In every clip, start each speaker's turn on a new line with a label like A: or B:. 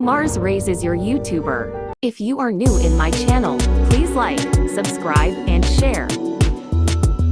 A: Mars raises your YouTuber. If you are new in my channel, please like, subscribe, and share.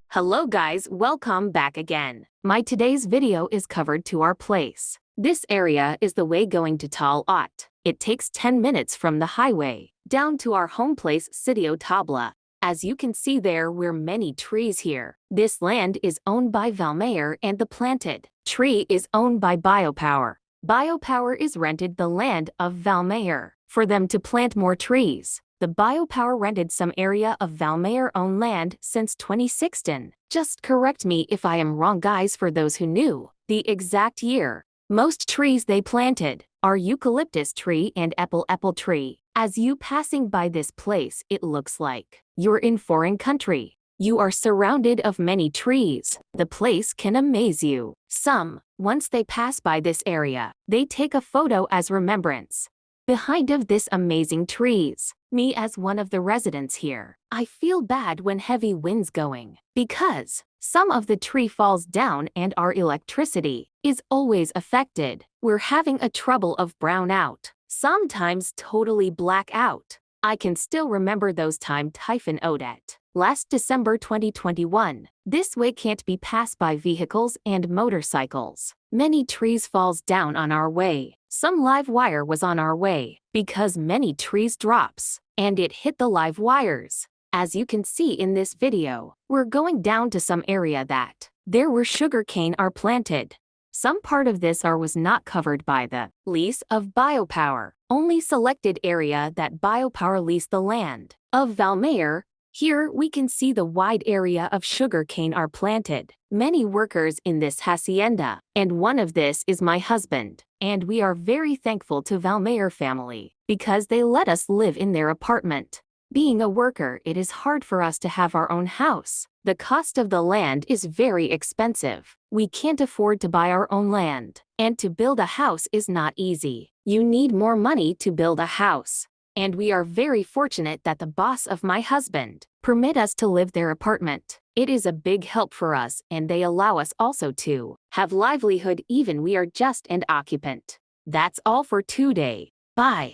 A: Hello guys, welcome back again. My today's video is covered to our place. This area is the way going to Tal Ot. It takes 10 minutes from the highway, down to our home place Sitio Tabla. As you can see there were many trees here. This land is owned by Valmayer and the planted tree is owned by Biopower. Biopower is rented the land of Valmayer for them to plant more trees. The Biopower rented some area of Valmayer-owned land since 2016. Just correct me if I am wrong guys for those who knew the exact year. Most trees they planted are eucalyptus tree and apple tree. As you passing by this place, it looks like you're in foreign country. You are surrounded of many trees. The place can amaze you. Some, once they pass by this area, they take a photo as remembrance. Behind of this amazing trees, me as one of the residents here, I feel bad when heavy winds going, because some of the tree falls down and our electricity is always affected. We're having a trouble of brown out, sometimes totally black out. I can still remember those time Typhoon Odette. Last December 2021, this way can't be passed by vehicles and motorcycles. Many trees falls down on our way. Some live wire was on our way because many trees drops and it hit the live wires. As you can see in this video, we're going down to some area that there were sugarcane are planted. Some part of this was not covered by the lease of Biopower. Only selected area that Biopower leased the land of Valmayer. Here we can see the wide area of sugarcane are planted. Many workers in this hacienda, and one of this is my husband. And we are very thankful to Valmayer family because they let us live in their apartment. Being a worker, it is hard for us to have our own house. The cost of the land is very expensive. We can't afford to buy our own land. And to build a house is not easy. You need more money to build a house. And we are very fortunate that the boss of my husband permit us to live their apartment. It is a big help for us and they allow us also to have livelihood even we are just an occupant. That's all for today. Bye.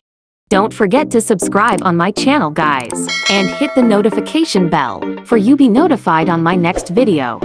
A: Don't forget to subscribe on my channel guys and hit the notification bell for you be notified on my next video.